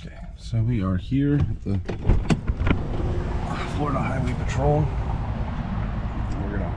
Okay, so we are here at the Florida Highway Patrol. We're gonna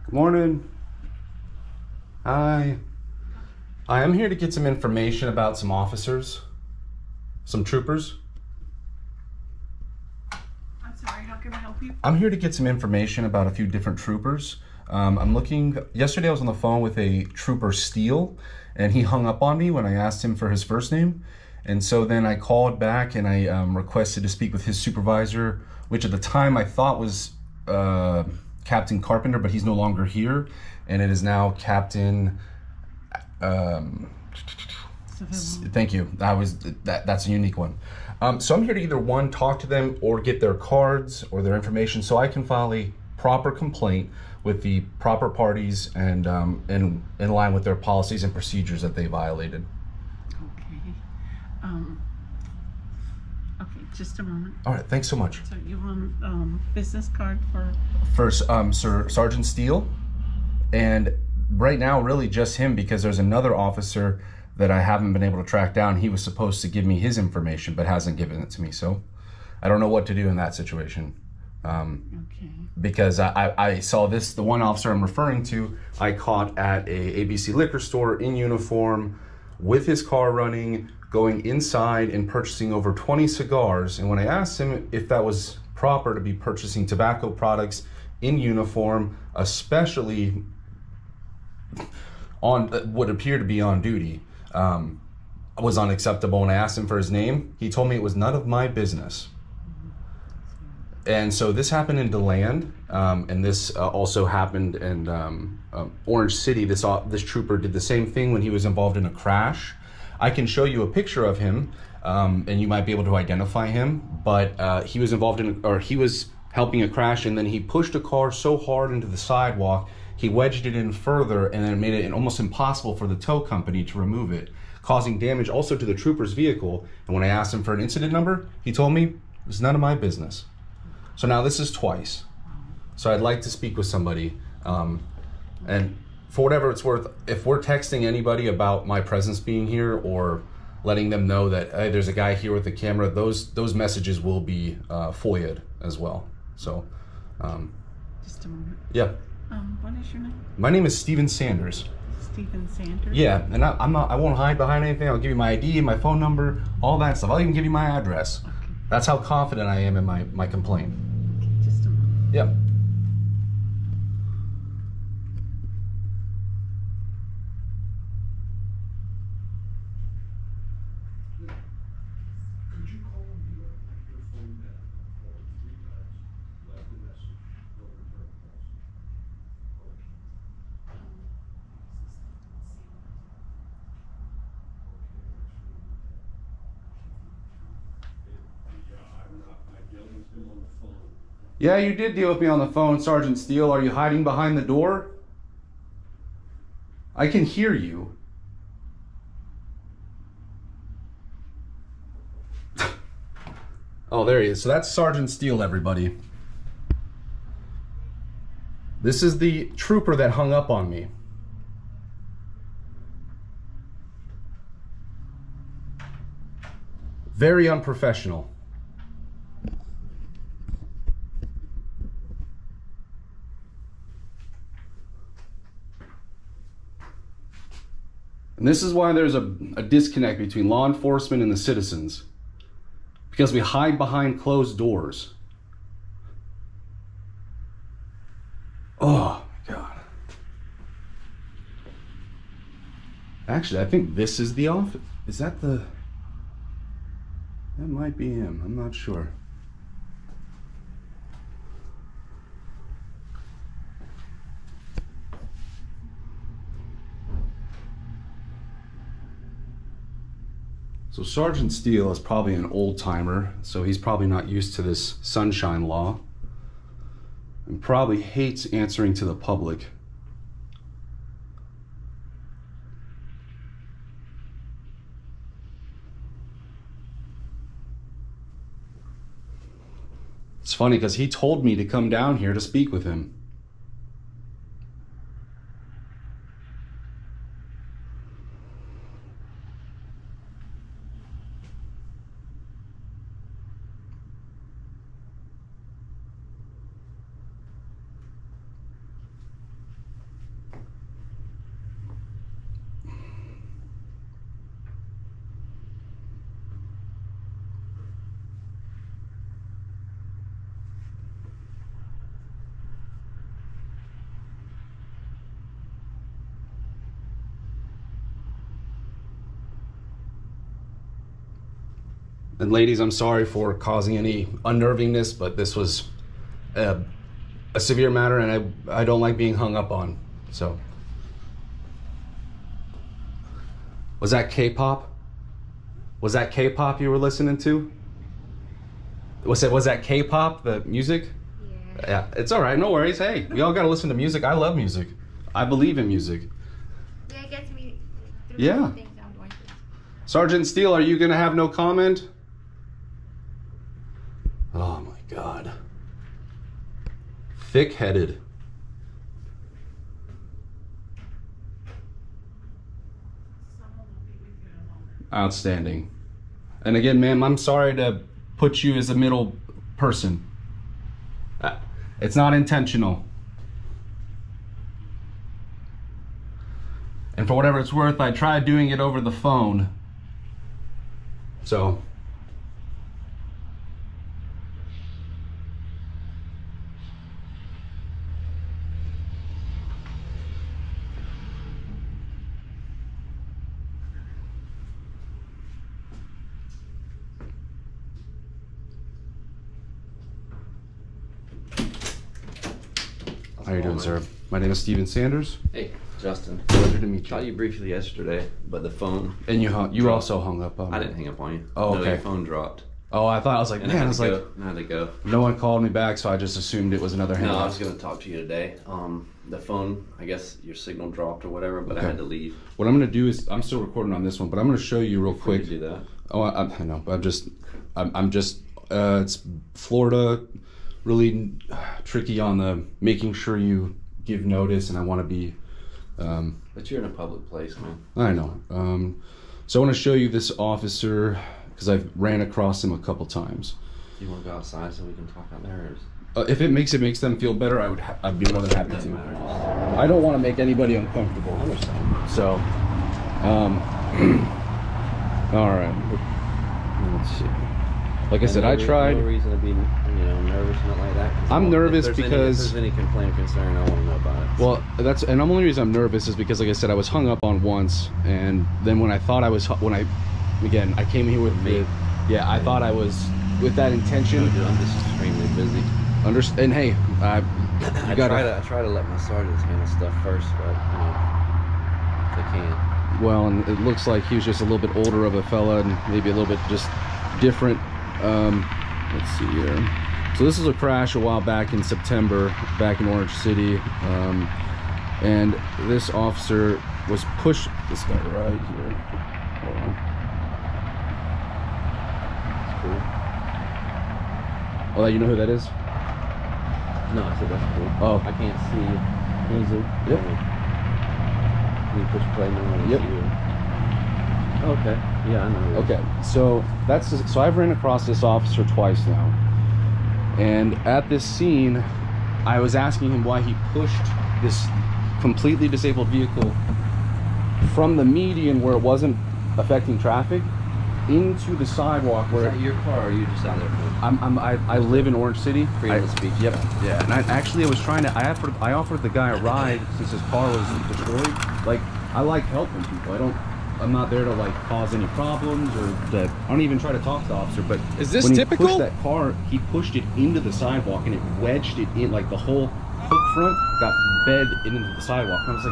Good morning. Hi. I am here to get some information about some officers, some troopers. I'm sorry, how can I help you? I'm here to get some information about a few different troopers. Yesterday I was on the phone with a trooper Steele, and he hung up on me when I asked him for his first name. And so then I called back and I requested to speak with his supervisor, which at the time I thought was Captain Carpenter, but he's no longer here. And it is now Captain, thank you. That's a unique one. So I'm here to either one, talk to them or get their cards or their information so I can file a proper complaint with the proper parties and in line with their policies and procedures that they violated. Okay. Okay, just a moment. All right, thanks so much. So you want business card for? First, Sergeant Steele, and right now really just him because there's another officer that I haven't been able to track down. He was supposed to give me his information, but hasn't given it to me. So I don't know what to do in that situation. Okay. Because I saw this, the one officer I'm referring to, I caught at a ABC liquor store in uniform with his car running, going inside and purchasing over 20 cigars. And when I asked him if that was proper to be purchasing tobacco products in uniform, especially on what appeared to be on duty, was unacceptable. When I asked him for his name, he told me it was none of my business. And so this happened in Deland, and this also happened in Orange City. This trooper did the same thing when he was involved in a crash. I can show you a picture of him, and you might be able to identify him. But he was involved in, or he was helping a crash, and then he pushed a car so hard into the sidewalk, he wedged it in further, and then made it almost impossible for the tow company to remove it, causing damage also to the trooper's vehicle. And when I asked him for an incident number, he told me it's none of my business. So now this is twice. So I'd like to speak with somebody. And for whatever it's worth, if we're texting anybody about my presence being here or letting them know that, hey, there's a guy here with the camera, those messages will be FOIA'd as well. So, just a moment. Yeah. What is your name? My name is Steven Sanders. Steven Sanders? Yeah, and I won't hide behind anything. I'll give you my ID, my phone number, all that stuff. I'll even give you my address. Okay. That's how confident I am in my complaint. Okay, just a moment. Yeah. Could you call me your phone back or 3 times, left a message, no return calls? I dealt with him on the phone. Yeah, you did deal with me on the phone, Sergeant Steele. Are you hiding behind the door? I can hear you. Oh, there he is. So that's Sergeant Steele, everybody. This is the trooper that hung up on me. Very unprofessional. And this is why there's a disconnect between law enforcement and the citizens. Because we hide behind closed doors. Oh, God. Actually, I think this is the office. Is that the... That might be him. I'm not sure. So Sergeant Steele is probably an old timer, so he's probably not used to this sunshine law and probably hates answering to the public. It's funny because he told me to come down here to speak with him. And ladies, I'm sorry for causing any unnervingness, but this was a severe matter, and I don't like being hung up on. So, was that K-pop? Was that K-pop you were listening to? Was that K-pop, the music? Yeah, it's all right. No worries. Hey, we all got to listen to music. I love music. I believe in music. Yeah, it gets me through Yeah. things I'm going through. Sergeant Steele, are you going to have no comment? Oh my God. Thick-headed. Outstanding. And again, ma'am, I'm sorry to put you as a middle person. It's not intentional. And for whatever it's worth, I tried doing it over the phone. So. How are you doing, sir? My name is Steven Sanders. Hey, Justin. Pleasure to meet Saw you. you briefly yesterday, but the phone. And you also hung up on me. I didn't hang up on you. Oh, No, okay. your phone dropped. Oh, I thought, I was like, And man, I I was had to like, go. I had to go. no one called me back, so I just assumed it was another hang No, I up. was gonna talk to you today. The phone, I guess your signal dropped or whatever, but Okay. I had to leave. What I'm gonna do is, I'm still recording on this one, but I'm gonna show you real Free quick. to do that. Oh, I know. I'm just. It's Florida, really tricky on the making sure you give notice, and I want to be. But you're in a public place, man. I know. So I want to show you this officer because I've ran across him a couple times. You want to go outside so we can talk out there? Or If it makes them feel better, I'd be more than happy doesn't to. matter. I don't want to make anybody uncomfortable. I understand. So, all right. Let's see. Like I said, I tried. No reason to be, nervous or nothing like that. 'Cause I'm nervous if because. there's any complaint or concern, I want to know about it. Well, and the only reason I'm nervous is because, like I said, I was hung up on once, and then when I thought I was, again, I came here with Me. I thought I was with that intention. No, dude, I'm just extremely busy. And hey, I you gotta. try to let my sergeants handle stuff first, but if they can. Well, and it looks like he was just a little bit older of a fella, and maybe a little bit just different. Let's see here. So this is a crash a while back in September, back in Orange City, and this officer was pushed. This guy right here. Hold on. Cool. Oh, you know who that is? No, I said that's cool. Oh. I can't see. He's a, yep. Can you push play now? and Yep. see you? Okay. Yeah, I know. Okay, so so I've ran across this officer twice now, and at this scene, I was asking him why he pushed this completely disabled vehicle from the median where it wasn't affecting traffic into the sidewalk Is where that your car, or are you just out there for I live in Orange City. freedom of speech? Yep. Yeah. And I was trying to. I offered the guy a ride since his car was destroyed. Like, I like helping people. I'm not there to like cause any problems I don't even try to talk to the officer. But is this when typical? He pushed that car. He pushed it into the sidewalk and it wedged it in. Like the whole hook front got bed into the sidewalk. And I was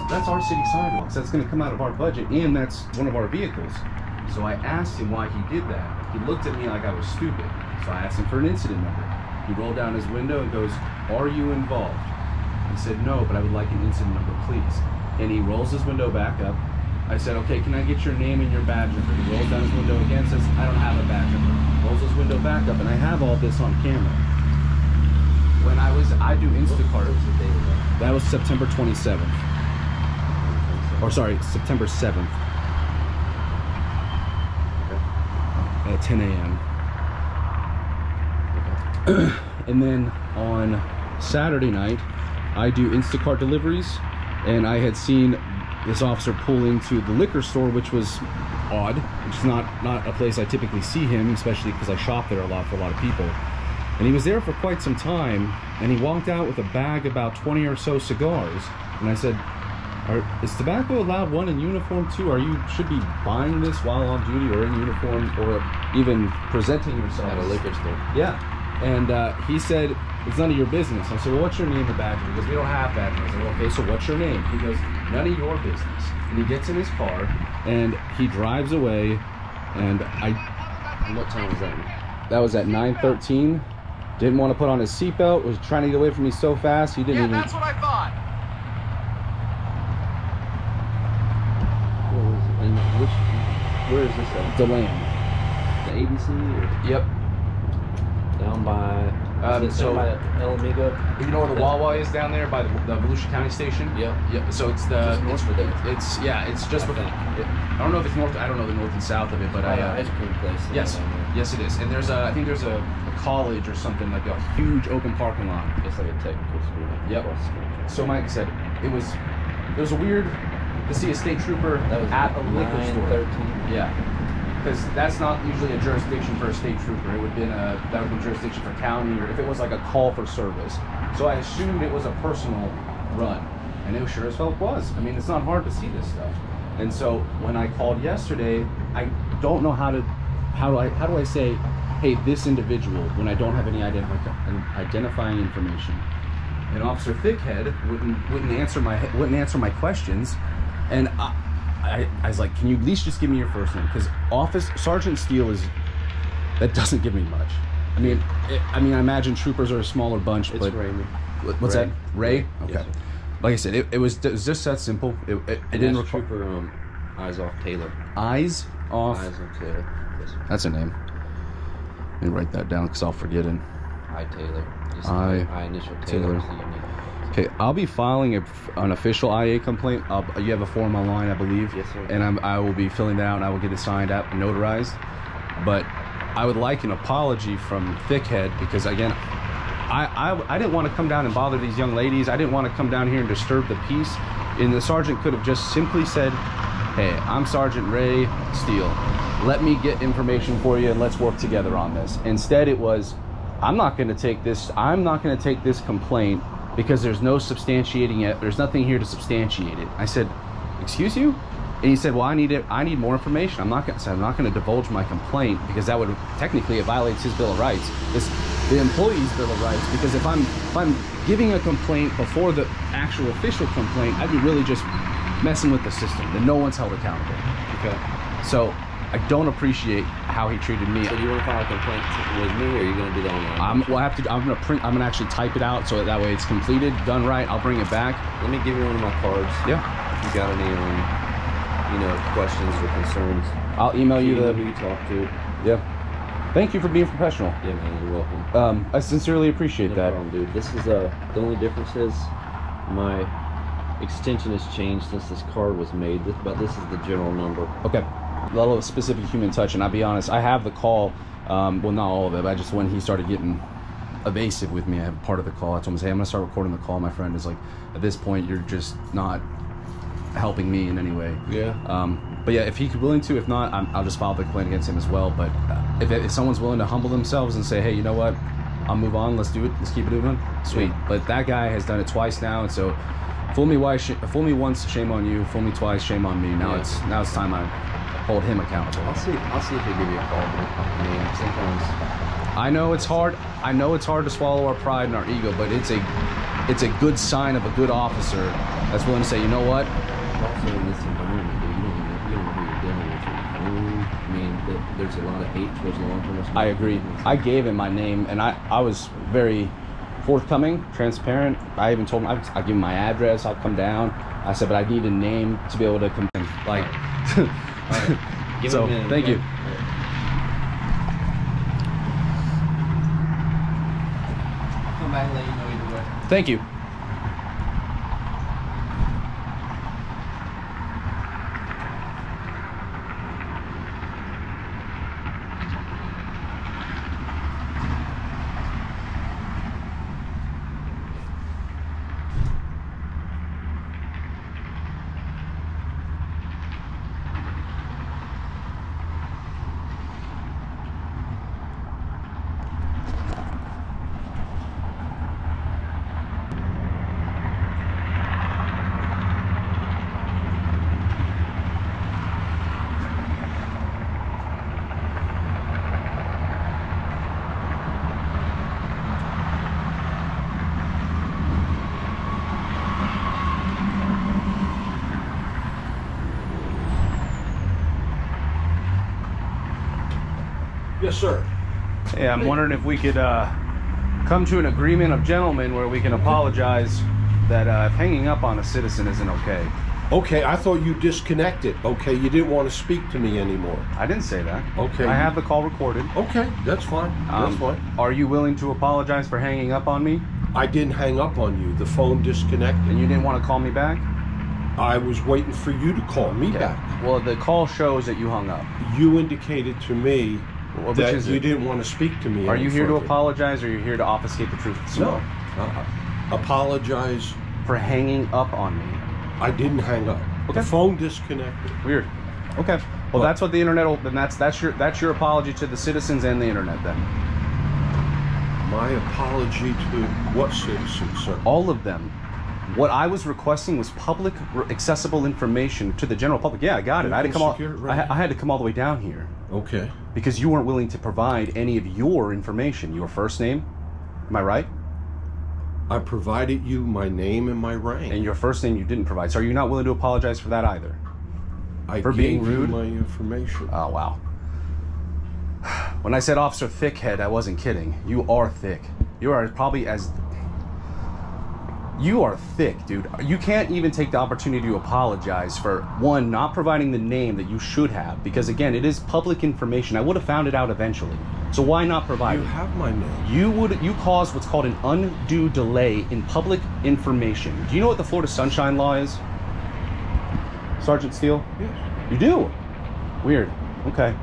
like, that's our city sidewalks. That's going to come out of our budget, and that's one of our vehicles. So I asked him why he did that. He looked at me like I was stupid. So I asked him for an incident number. He rolled down his window and goes, "Are you involved?" I said, "No, but I would like an incident number, please." And he rolls his window back up. I said, "Okay, can I get your name and your badge number?" He rolls down his window again, says, "I don't have a badge number." Rolls his window a backup, and I have all this on camera. When I do Instacart. What was the date of that? That was September 27th. Or sorry, September 7th. Okay. At 10 a.m. And then on Saturday night, I do Instacart deliveries, and I had seen this officer pull into the liquor store, which was odd, which is not a place I typically see him, especially because I shop there a lot for a lot of people. And he was there for quite some time, and he walked out with a bag about 20 or so cigars. And I said, is tobacco allowed one in uniform too? Should be buying this while on duty or in uniform, or even presenting yourself At a liquor store. Yeah. And he said, it's none of your business. I said, well, what's your name and badge? He goes, we don't have badges. I said, well, okay, so what's your name? He goes, none of your business. And he gets in his car and he drives away. And And what time was that? that was at 9:13. Didn't want to put on his seatbelt. Was trying to get away from me so fast. He didn't even. That's what I thought. What was it? And where is this at? Deland. The ABC or Yep. down by? So- down by El Amigo. You know where the Wawa is down there by the Volusia County Station? Yep. Yep. So it's Just north of there. It's just I before. think. I don't know if it's north. I don't know the north and south of it, but Ice cream place. Yes, down there. yes it is. And there's I think there's a college or something, like a huge open parking lot. It's like a technical school. Yep. across the street. So Mike said it was a weird to see a state trooper That was at a liquor store. 9:13. Yeah, because that's not usually a jurisdiction for a state trooper. It would have been that would be jurisdiction for county, or if it was like a call for service. So I assumed it was a personal run, and it sure as hell was. I mean, it's not hard to see this stuff. And so when I called yesterday, I don't know how do I say, hey, this individual, when I don't have any identifying information. And Officer Thickhead wouldn't answer my questions, and I was like, can you at least just give me your first name? Because Sergeant Steele that doesn't give me much. I mean, I imagine troopers are a smaller bunch, It's but Raymond. what's Ray. that? Ray? Okay. Yes, sir. Like I said, it was just that simple. It didn't That's require Trooper Eyes Off Taylor. eyes off. Eyes Off Taylor. Yes, sir. That's a name. Let me write that down because I'll forget it. I Taylor. Just I I initial Taylor. Taylor. So you need. Okay, I'll be filing an official IA complaint. You have a form online, I believe. Yes, sir. And I will be filling that out, and I will get it signed out and notarized. But I would like an apology from Thickhead, because again, I didn't want to come down and bother these young ladies. I didn't want to come down here and disturb the peace. And the sergeant could have just simply said, hey, I'm Sergeant Ray Steele. Let me get information for you and let's work together on this. Instead, it was, I'm not going to take this complaint because there's no substantiating it. There's nothing here to substantiate it. I said, excuse you? And he said, well, I need more information. I'm not going to divulge my complaint, because that would technically, it violates his Bill of Rights. The employee's Bill of Rights, because if I'm giving a complaint before the actual official complaint, I'd be really just messing with the system, and no one's held accountable. Okay. So I don't appreciate how he treated me. So do you want to file a complaint with me, or are you going to do that online? I'm gonna actually type it out so that way it's completed, done right. I'll bring it back. Let me give you one of my cards. Yeah. If you got any, questions or concerns, I'll email you who the. you talk to. Yeah. Thank you for being professional. Yeah, man, you're welcome. I sincerely appreciate No that. problem, dude. This is the only difference is my extension has changed since this card was made, but this is the general number. Okay. A little specific human touch, and I'll be honest, I have the call. Well, not all of it, but just when he started getting evasive with me, I have part of the call. I told him, hey, I'm gonna start recording the call. My friend is like, at this point, you're just not helping me in any way. Yeah. But yeah, if he's willing to, if not, I'll just file the complaint against him as well. But if someone's willing to humble themselves and say, hey, you know what, I'll move on, let's do it, let's keep it moving, sweet. Yeah. But that guy has done it twice now, and so fool me once, shame on you. Fool me twice, shame on me. Now it's time I hold him accountable. I'll see if he'll give you a call, man. I mean, sometimes I know it's hard. I know it's hard to swallow our pride and our ego, but it's a good sign of a good officer that's willing to say, you know what? also in this environment, dude, you don't know who you're dealing with on the phone. I mean, there's a lot of hate towards law enforcement. I agree. I gave him my name, and I was very forthcoming, transparent. I even told him I give him my address. I'll come down. I said, but I need a name to be able to come. Like, Give so him a minute, thank okay? you. back and let you know either way. Thank you. Yes, sir. Hey, I'm wondering if we could come to an agreement of gentlemen where we can apologize that hanging up on a citizen isn't okay. Okay, I thought you disconnected. Okay, you didn't want to speak to me anymore. I didn't say that. Okay. I have the call recorded. Okay, that's fine. That's fine. Are you willing to apologize for hanging up on me? I didn't hang up on you. The phone disconnected. And you didn't want to call me back? I was waiting for you to call me back. Well, the call shows that you hung up. You indicated to me that you didn't want to speak to me. Are you here to further. apologize, or are you here to obfuscate the truth? No. Apologize. For hanging up on me. I didn't hang up. Okay. The phone disconnected. Weird. Okay. Well, that's what the internet will. Then that's your apology to the citizens and the internet. Then. My apology to what citizens, sir? All of them. What I was requesting was public accessible information to the general public. Yeah, I got it. I had to come all. I had to come all the way down here. Okay. Because you weren't willing to provide any of your information. Your first name. Am I right? I provided you my name and my rank. And your first name you didn't provide. So are you not willing to apologize for that either? For being rude? You my information. Oh, wow. When I said Officer Thickhead, I wasn't kidding. You are thick. You are probably as... You are thick, dude. You can't even take the opportunity to apologize for, one, not providing the name that you should have. Because, again, it is public information. I would have found it out eventually. So why not provide it? You have my name. You caused what's called an undue delay in public information. Do you know what the Florida Sunshine Law is? Sergeant Steele? Yes. You do? Weird. Okay.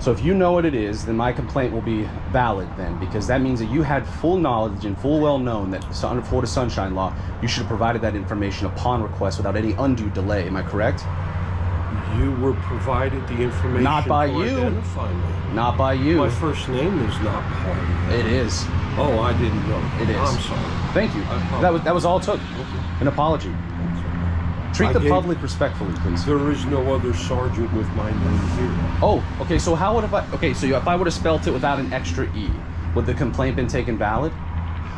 So if you know what it is, then my complaint will be valid then, because that means that you had full knowledge and full well known that under Florida Sunshine Law, you should have provided that information upon request without any undue delay. Am I correct? You were provided the information Not by to you. identify me. Not by you. My first name is not part of that. It is. Oh, I didn't know. It is. I'm sorry. Thank you. That was all it took. An apology. Treat the public respectfully, please. There is no other sergeant with my name here. Oh, okay. So how would if I would have spelt it without an extra E, would the complaint been taken valid?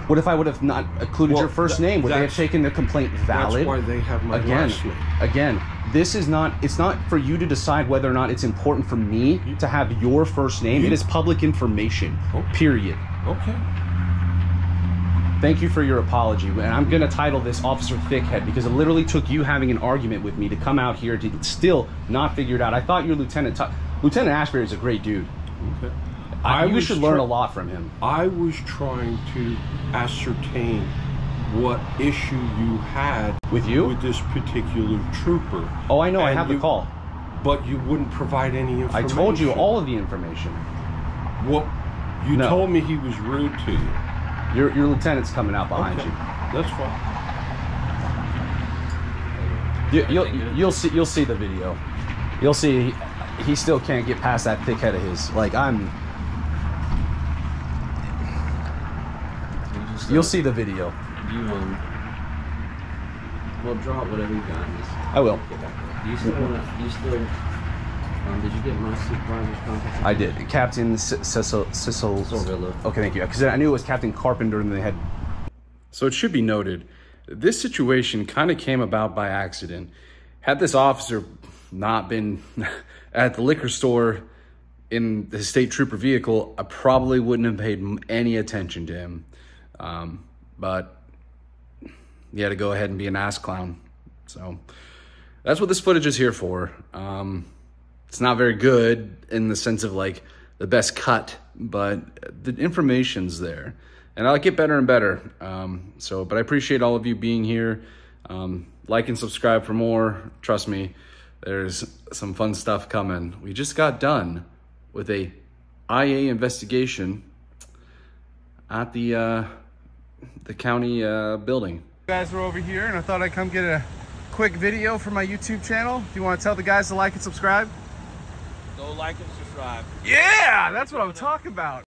What if I would have not included your first name? Would they have taken the complaint valid? That's why they have my last name. Again, this is not. It's not for you to decide whether or not it's important for me to have your first name. It is public information. Period. Okay. Thank you for your apology, and I'm going to title this Officer Thickhead because it literally took you having an argument with me to come out here to still not figure it out. I thought your Lieutenant Ashburry is a great dude. Okay. You should learn a lot from him. I was trying to ascertain what issue you had with this particular trooper. Oh, I know. I have the call. But you wouldn't provide any information. I told you all of the information. Well, you told me he was rude to you. Your lieutenant's coming out behind you. That's fine. You'll see the video. You'll see he still can't get past that thick head of his. Like you'll see the video. Well, drop whatever you got. I will. Do you still did you get my supervisor's contact? I did. Captain Sorvillo. Okay, thank you. Because I knew it was Captain Carpenter and they had... So it should be noted, this situation kind of came about by accident. Had this officer not been at the liquor store in the state trooper vehicle, I probably wouldn't have paid any attention to him. But he had to go ahead and be an ass clown. So that's what this footage is here for. It's not very good in the sense of like the best cut, but the information's there. and I'll get better and better. But I appreciate all of you being here. Like and subscribe for more. Trust me, there's some fun stuff coming. We just got done with a IA investigation at the county building. You guys were over here, and I thought I'd come get a quick video for my YouTube channel. Do you want to tell the guys to like and subscribe? Go like and subscribe. Yeah, that's what I'm talking about.